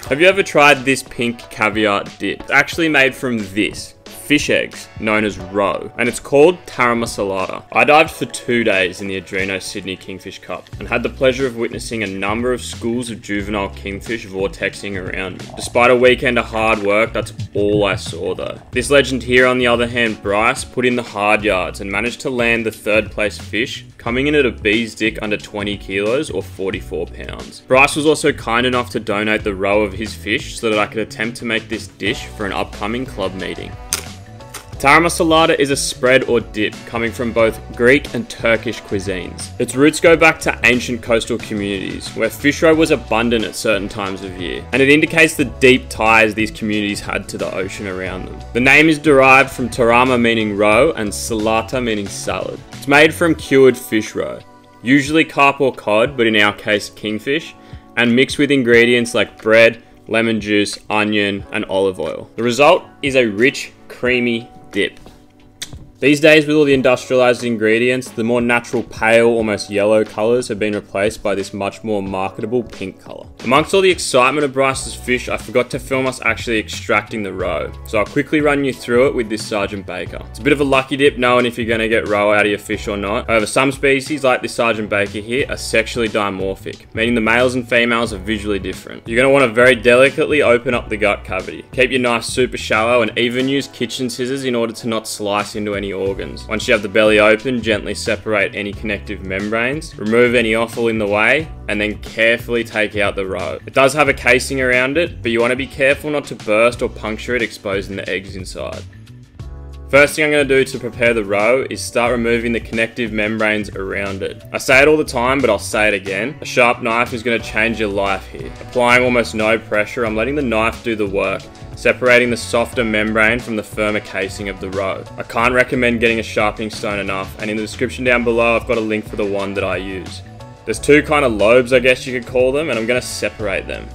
Have you ever tried this pink caviar dip? It's actually made from this. Fish eggs, known as roe, and it's called Taramasalata. I dived for 2 days in the Adreno Sydney Kingfish Cup and had the pleasure of witnessing a number of schools of juvenile kingfish vortexing around me. Despite a weekend of hard work, that's all I saw though. This legend here, on the other hand, Bryce, put in the hard yards and managed to land the 3rd place fish, coming in at a bee's dick under 20 kilos or 44 pounds. Bryce was also kind enough to donate the roe of his fish so that I could attempt to make this dish for an upcoming club meeting. Taramasalata is a spread or dip coming from both Greek and Turkish cuisines. Its roots go back to ancient coastal communities where fish roe was abundant at certain times of year, and it indicates the deep ties these communities had to the ocean around them. The name is derived from tarama meaning roe and salata meaning salad. It's made from cured fish roe, usually carp or cod, but in our case kingfish, and mixed with ingredients like bread, lemon juice, onion, and olive oil. The result is a rich, creamy dip. These days, with all the industrialized ingredients, the more natural pale, almost yellow colors have been replaced by this much more marketable pink color. Amongst all the excitement of Bryce's fish, I forgot to film us actually extracting the roe, so I'll quickly run you through it with this Sergeant Baker. It's a bit of a lucky dip knowing if you're going to get roe out of your fish or not. However, some species, like this Sergeant Baker here, are sexually dimorphic, meaning the males and females are visually different. You're going to want to very delicately open up the gut cavity. Keep your knife super shallow and even use kitchen scissors in order to not slice into any organs. Once you have the belly open, gently separate any connective membranes, remove any offal in the way, and then carefully take out the roe. It does have a casing around it, but you want to be careful not to burst or puncture it, exposing the eggs inside. First thing I'm going to do to prepare the roe is start removing the connective membranes around it. I say it all the time, but I'll say it again. A sharp knife is going to change your life here. Applying almost no pressure, I'm letting the knife do the work, separating the softer membrane from the firmer casing of the roe. I can't recommend getting a sharpening stone enough, and in the description down below I've got a link for the one that I use. There's 2 kind of lobes, I guess you could call them, and I'm going to separate them.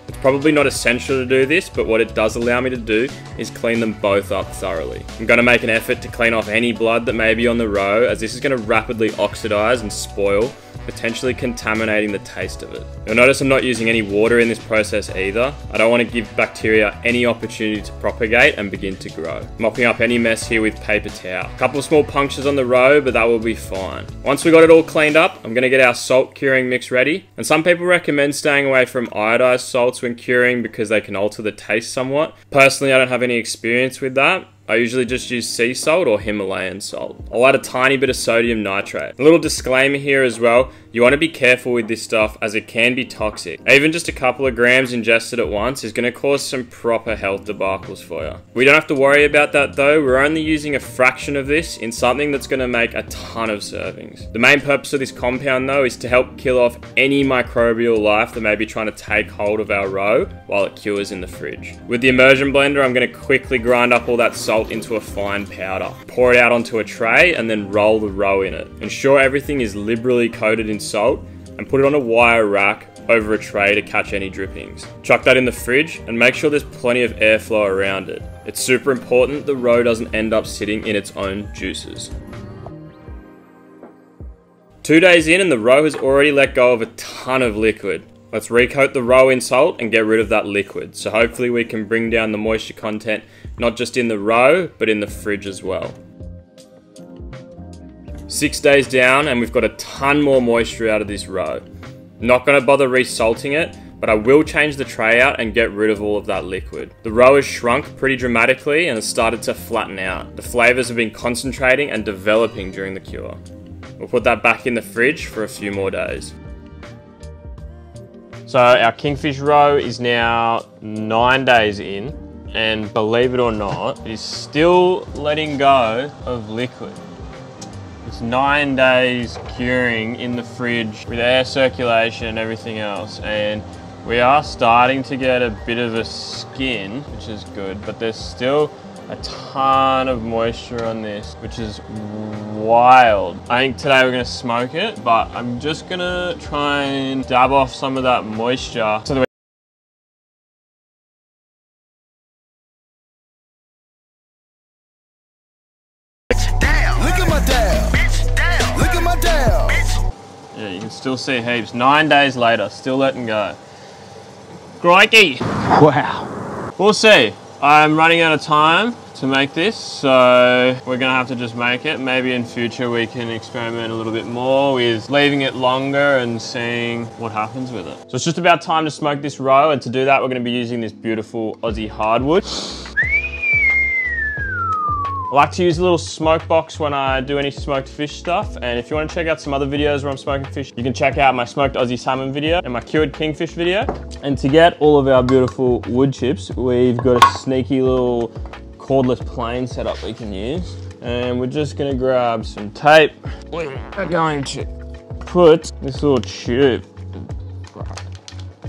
It's probably not essential to do this, but what it does allow me to do is clean them both up thoroughly. I'm going to make an effort to clean off any blood that may be on the roe, as this is going to rapidly oxidize and spoil, potentially contaminating the taste of it. You'll notice I'm not using any water in this process either. I don't want to give bacteria any opportunity to propagate and begin to grow. Mopping up any mess here with paper towel. A couple of small punctures on the roe, but that will be fine. Once we got it all cleaned up, I'm going to get our salt curing mix ready. And some people recommend staying away from iodized salts when curing because they can alter the taste somewhat. Personally, I don't have any experience with that. I usually just use sea salt or Himalayan salt. I'll add a tiny bit of sodium nitrate. A little disclaimer here as well, you want to be careful with this stuff as it can be toxic. Even just a couple of grams ingested at once is going to cause some proper health debacles for you. We don't have to worry about that though, we're only using a fraction of this in something that's going to make a ton of servings. The main purpose of this compound though is to help kill off any microbial life that may be trying to take hold of our roe while it cures in the fridge. With the immersion blender, I'm going to quickly grind up all that salt into a fine powder. Pour it out onto a tray and then roll the roe in it. Ensure everything is liberally coated in salt and put it on a wire rack over a tray to catch any drippings. Chuck that in the fridge and make sure there's plenty of airflow around it. It's super important the roe doesn't end up sitting in its own juices. 2 days in and the roe has already let go of a ton of liquid. Let's recoat the roe in salt and get rid of that liquid. So hopefully we can bring down the moisture content, not just in the roe, but in the fridge as well. 6 days down and we've got a ton more moisture out of this roe. Not going to bother resalting it, but I will change the tray out and get rid of all of that liquid. The roe has shrunk pretty dramatically and has started to flatten out. The flavors have been concentrating and developing during the cure. We'll put that back in the fridge for a few more days. So our kingfish roe is now 9 days in, and believe it or not, it is still letting go of liquid. It's 9 days curing in the fridge with air circulation and everything else, and we are starting to get a bit of a skin, which is good, but there's still a ton of moisture on this, which is wild. I think today we're gonna smoke it, but I'm just gonna try and dab off some of that moisture so that yeah, you can still see heaps. 9 days later, still letting go. Crikey! Wow. We'll see. I'm running out of time to make this, so we're gonna have to just make it. Maybe in future we can experiment a little bit more with leaving it longer and seeing what happens with it. So it's just about time to smoke this roe, and to do that we're gonna be using this beautiful Aussie hardwood. I like to use a little smoke box when I do any smoked fish stuff, and if you want to check out some other videos where I'm smoking fish, you can check out my smoked Aussie salmon video and my cured kingfish video. And to get all of our beautiful wood chips, we've got a sneaky little cordless plane setup we can use. And we're just gonna grab some tape. We're going to put this little tube,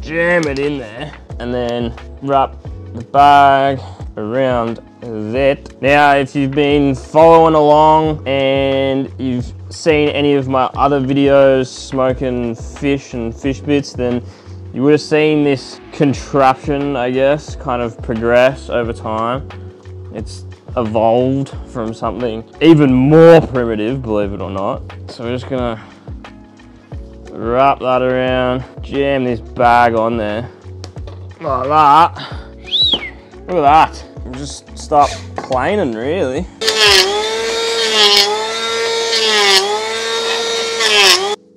jam it in there, and then wrap the bag around that. Now, if you've been following along and you've seen any of my other videos smoking fish and fish bits, then you would have seen this contraption, I guess, kind of progress over time. It's evolved from something even more primitive, believe it or not. So we're just gonna wrap that around, jam this bag on there, like that. Look at that. Just start planing, really.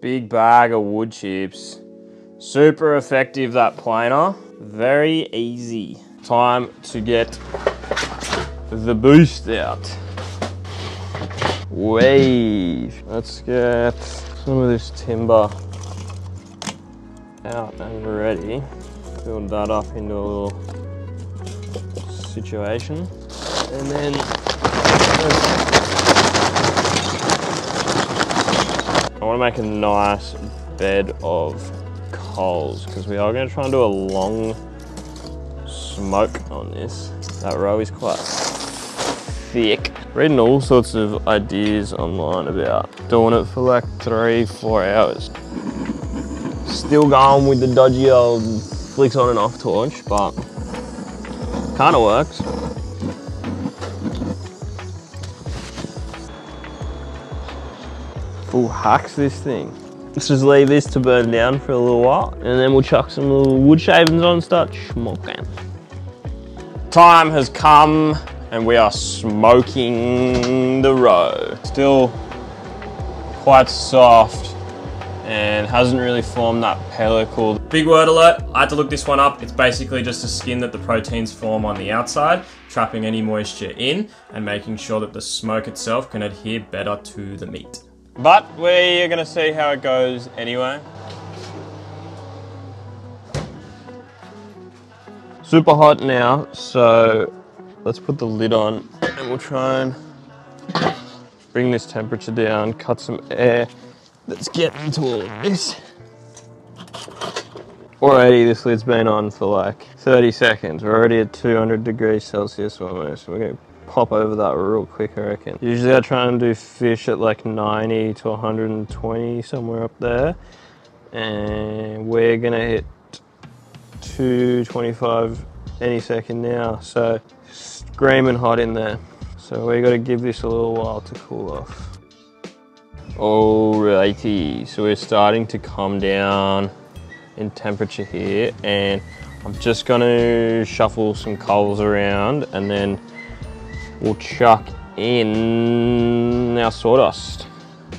Big bag of wood chips. Super effective, that planer. Very easy. Time to get the boost out. Wave. Let's get some of this timber out and ready. Build that up into a little situation, and then I want to make a nice bed of coals because we are going to try and do a long smoke on this. That roe is quite thick. Reading all sorts of ideas online about doing it for like 3-4 hours. Still going with the dodgy old flicks on and off torch, but kind of works. Full hacks this thing. Let's just leave this to burn down for a little while, and then we'll chuck some little wood shavings on and start smoking. Time has come, and we are smoking the roe. Still quite soft and hasn't really formed that pellicle. Big word alert, I had to look this one up. It's basically just a skin that the proteins form on the outside, trapping any moisture in and making sure that the smoke itself can adhere better to the meat. But we're gonna see how it goes anyway. Super hot now, so let's put the lid on and we'll try and bring this temperature down, cut some air. Let's get into all of this. Already this lid's been on for like 30 seconds. We're already at 200 degrees Celsius almost. We're gonna pop over that real quick, I reckon. Usually I try and do fish at like 90 to 120, somewhere up there. And we're gonna hit 225 any second now. So screaming hot in there. So we gotta give this a little while to cool off. Alrighty, so we're starting to come down in temperature here, and I'm just gonna shuffle some coals around and then we'll chuck in our sawdust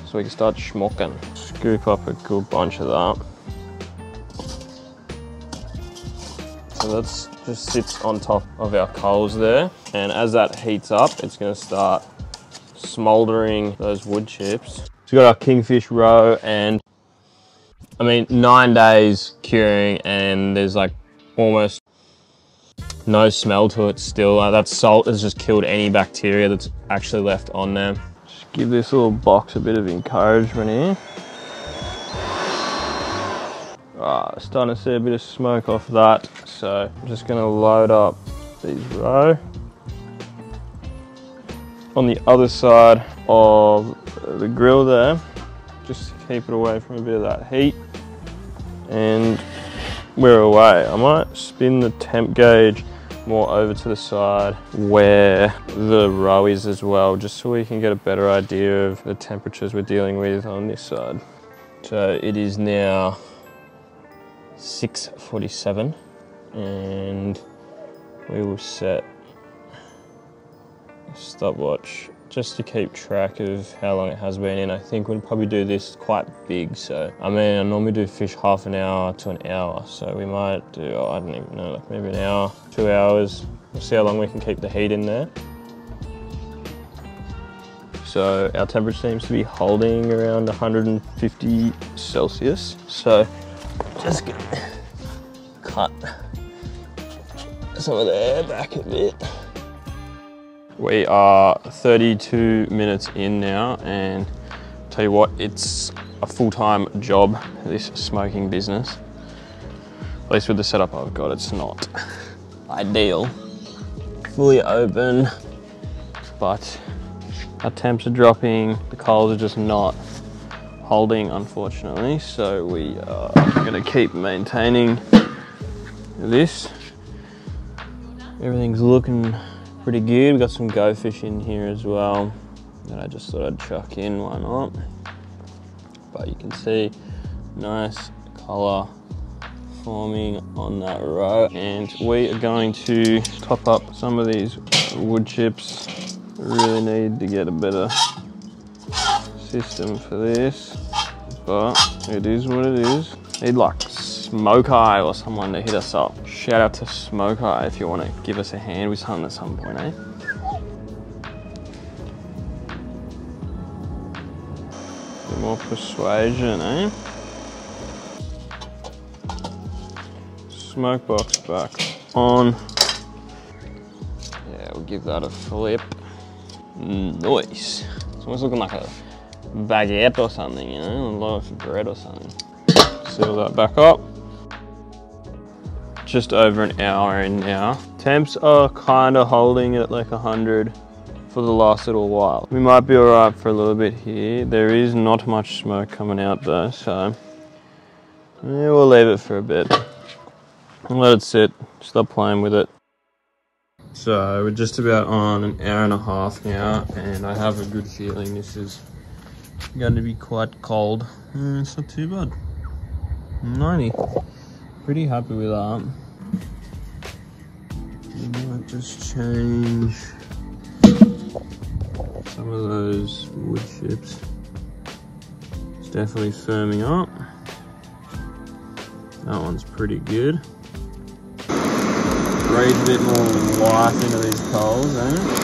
so we can start schmocking. Scoop up a good bunch of that. So that just sits on top of our coals there, and as that heats up, it's gonna start smouldering those wood chips. So we've got our kingfish roe, and I mean 9 days curing, and there's like almost no smell to it still. That salt has just killed any bacteria that's actually left on there. Just give this little box a bit of encouragement here. Starting to see a bit of smoke off that, so I'm just going to load up these roe. On the other side of the grill there, just to keep it away from a bit of that heat, and we're away. I might spin the temp gauge more over to the side where the roe is as well, just so we can get a better idea of the temperatures we're dealing with on this side. So it is now 6:47, and we will set a stopwatch just to keep track of how long it has been in. I think we'll probably do this quite big, so I mean I normally do fish half an hour to an hour, so we might do, oh, I don't even know, like maybe an hour, 2 hours. We'll see how long we can keep the heat in there. So our temperature seems to be holding around 150 Celsius, so just gonna cut some of the air back a bit. We are 32 minutes in now, and I'll tell you what, it's a full-time job, this smoking business. At least with the setup I've got, it's not ideal. Fully open, but our temps are dropping, the coals are just not holding, unfortunately, so we are gonna keep maintaining this. Everything's looking pretty good. We've got some go fish in here as well that I just thought I'd chuck in, why not? But you can see nice colour forming on that roe, and we are going to top up some of these wood chips. We really need to get a better system for this, but it is what it is. Need like Smoke Eye or someone to hit us up. Shout out to Smoke Eye if you want to give us a hand with something at some point, eh? Bit more persuasion, eh? Smoke box back on. Yeah, we'll give that a flip. Nice. It's almost looking like a baguette or something, you know, a loaf of bread or something. Seal that back up. Just over an hour in now. Temps are kind of holding at like 100 for the last little while. We might be all right for a little bit here. There is not much smoke coming out though, so yeah, we'll leave it for a bit. And let it sit, stop playing with it. So we're just about on an hour and a half now, and I have a good feeling this is going to be quite cold. It's not too bad. 90. Pretty happy with that. We might just change some of those wood chips. It's definitely firming up. That one's pretty good. Breathe a bit more life into these coals, eh?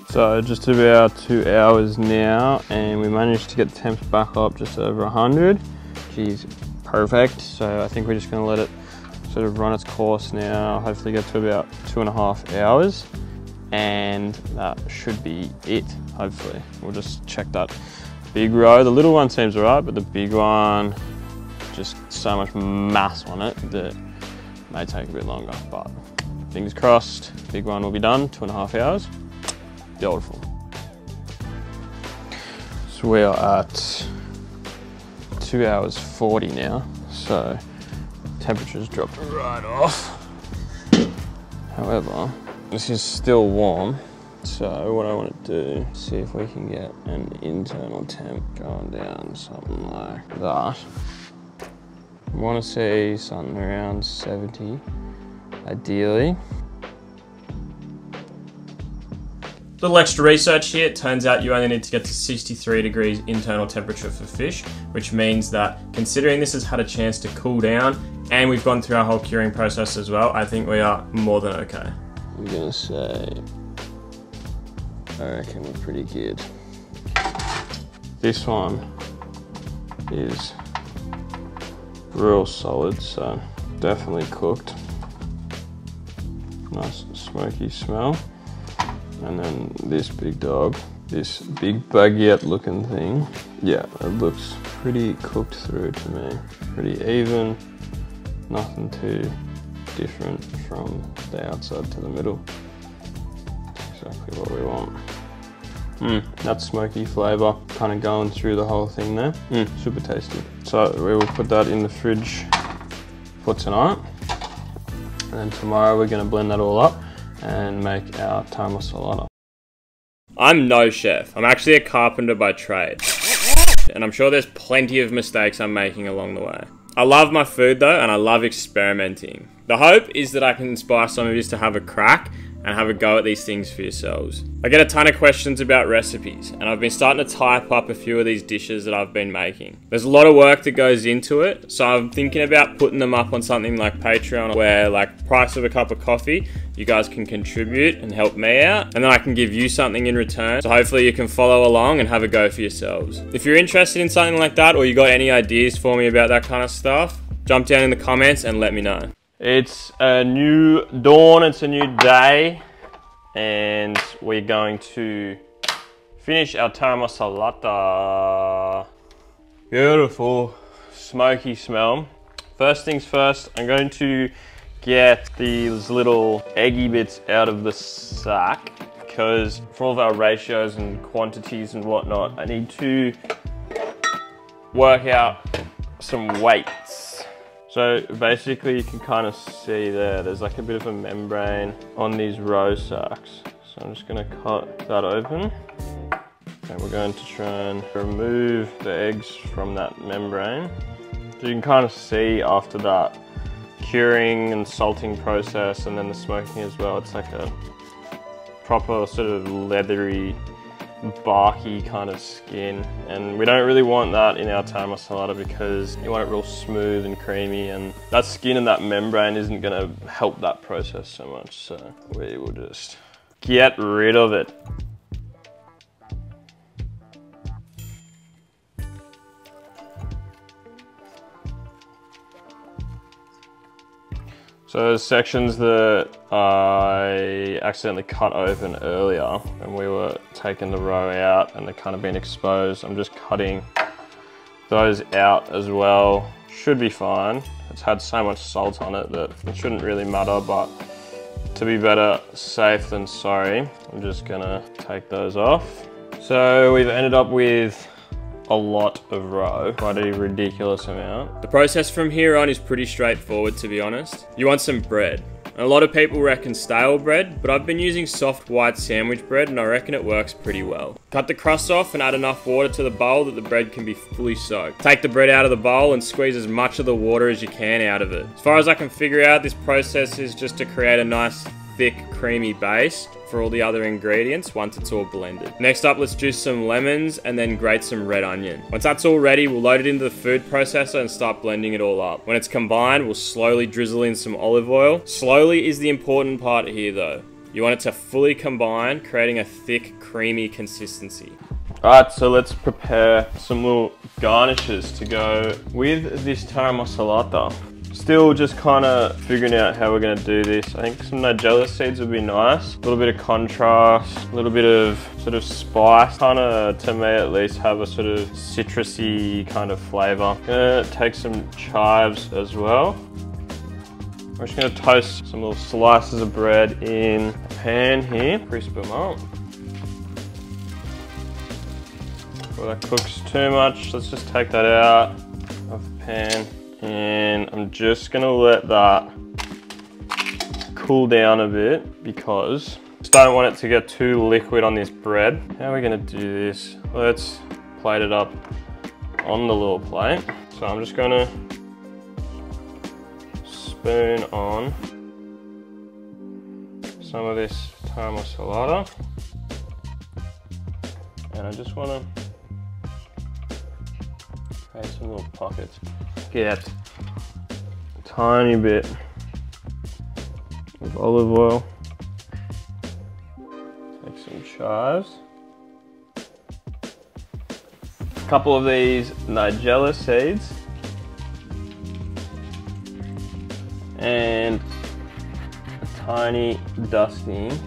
So just about 2 hours now, and we managed to get the temps back up just over 100, which is perfect. So I think we're just gonna let it sort of run its course now, hopefully get to about 2.5 hours, and that should be it, hopefully. We'll just check that big roe. The little one seems all right, but the big one, just so much mass on it that it may take a bit longer, but fingers crossed, big one will be done, 2.5 hours. Beautiful. So we are at 2 hours 40 now, so temperature's dropped right off. However, this is still warm, so what I want to do is see if we can get an internal temp going down something like that. I want to see something around 70, ideally. Little extra research here, it turns out you only need to get to 63 degrees internal temperature for fish, which means that considering this has had a chance to cool down and we've gone through our whole curing process as well, I think we are more than okay. I'm gonna say, I reckon we're pretty good. This one is real solid, so definitely cooked. Nice smoky smell. And then this big dog, this big baguette looking thing. Yeah, it looks pretty cooked through to me. Pretty even, nothing too different from the outside to the middle. Exactly what we want. That smoky flavour kind of going through the whole thing there. Super tasty. So we will put that in the fridge for tonight. And then tomorrow we're gonna blend that all up and make our Taramosalata. I'm no chef. I'm actually a carpenter by trade. And I'm sure there's plenty of mistakes I'm making along the way. I love my food though, and I love experimenting. The hope is that I can inspire some of you to have a crack and have a go at these things for yourselves. I get a ton of questions about recipes, and I've been starting to type up a few of these dishes that I've been making. There's a lot of work that goes into it, so I'm thinking about putting them up on something like Patreon, where like price of a cup of coffee, you guys can contribute and help me out, and then I can give you something in return. So hopefully you can follow along and have a go for yourselves. If you're interested in something like that, or you got any ideas for me about that kind of stuff, jump down in the comments and let me know. It's a new dawn, it's a new day, and we're going to finish our Taramasalata. Beautiful, smoky smell. First things first, I'm going to get these little eggy bits out of the sack, because for all of our ratios and quantities and whatnot, I need to work out some weights. So basically you can kind of see there's like a bit of a membrane on these roe sacks. So I'm just gonna cut that open. And we're going to try and remove the eggs from that membrane. So you can kind of see after that curing and salting process and then the smoking as well, it's like a proper sort of leathery, barky kind of skin, and we don't really want that in our Taramosalata because you want it real smooth and creamy, and that skin and that membrane isn't going to help that process so much, so we will just get rid of it. So there's sections that I accidentally cut open earlier when we were taking the roe out and they're kind of been exposed. I'm just cutting those out as well. Should be fine. It's had so much salt on it that it shouldn't really matter, but to be better safe than sorry, I'm just gonna take those off. So we've ended up with a lot of roe, quite a ridiculous amount. The process from here on is pretty straightforward, to be honest. You want some bread. And a lot of people reckon stale bread, but I've been using soft white sandwich bread and I reckon it works pretty well. Cut the crust off and add enough water to the bowl that the bread can be fully soaked. Take the bread out of the bowl and squeeze as much of the water as you can out of it. As far as I can figure out, this process is just to create a nice thick creamy base for all the other ingredients once it's all blended. Next up, let's juice some lemons and then grate some red onion. Once that's all ready, we'll load it into the food processor and start blending it all up. When it's combined, we'll slowly drizzle in some olive oil. Slowly is the important part here though. You want it to fully combine, creating a thick, creamy consistency. Alright, so let's prepare some little garnishes to go with this Taramasalata. Still just kind of figuring out how we're going to do this. I think some nigella seeds would be nice. A little bit of contrast, a little bit of sort of spice. Kind of, to me at least, have a sort of citrusy kind of flavour. Gonna take some chives as well. We're just going to toast some little slices of bread in a pan here. Crisp them up. Before that cooks too much, let's just take that out of the pan. And I'm just gonna let that cool down a bit because I just don't want it to get too liquid on this bread. How are we gonna do this? Let's plate it up on the little plate. So I'm just gonna spoon on some of this Taramosalata, and I just wanna create some little pockets. Get a tiny bit of olive oil, take some chives, a couple of these nigella seeds, and a tiny dusting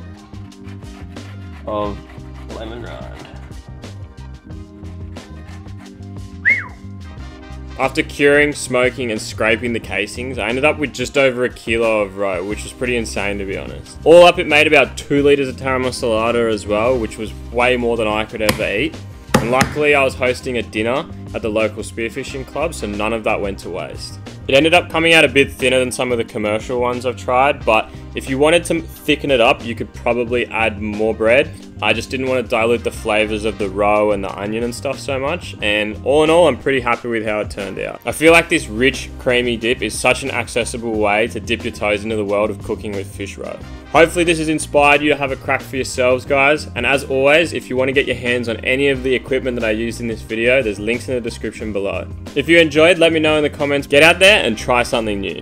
of lemon rind. After curing, smoking and scraping the casings, I ended up with just over a kilo of roe, which was pretty insane to be honest. All up it made about 2 litres of Taramosalata as well, which was way more than I could ever eat. And luckily I was hosting a dinner at the local spearfishing club, so none of that went to waste. It ended up coming out a bit thinner than some of the commercial ones I've tried, but If you wanted to thicken it up, you could probably add more bread. I just didn't want to dilute the flavors of the roe and the onion and stuff so much, and all in all, I'm pretty happy with how it turned out. I feel like this rich, creamy dip is such an accessible way to dip your toes into the world of cooking with fish roe. Hopefully this has inspired you to have a crack for yourselves, guys, and as always, if you want to get your hands on any of the equipment that I used in this video, there's links in the description below. If you enjoyed, let me know in the comments. Get out there and try something new.